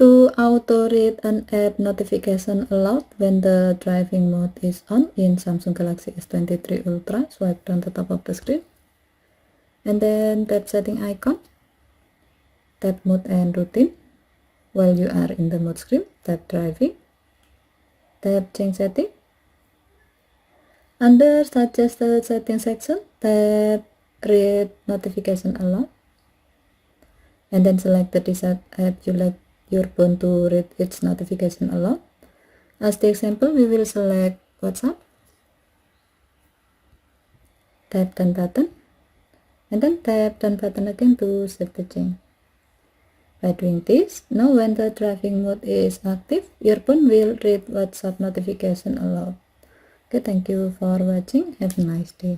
to auto read and add notification aloud when the driving mode is on in Samsung Galaxy S23 Ultra, swipe down the top of the screen and then tap setting icon, tap mode and routine. While you are in the mode screen, tap driving, tap change setting. Under suggested setting section, tap read notification aloud and then select the desired app you like your phone to read its notification aloud. As the example, we will select WhatsApp, tap done button, and then tap done button again to save the change. By doing this, now when the driving mode is active, your phone will read WhatsApp notification aloud. Okay, thank you for watching. Have a nice day.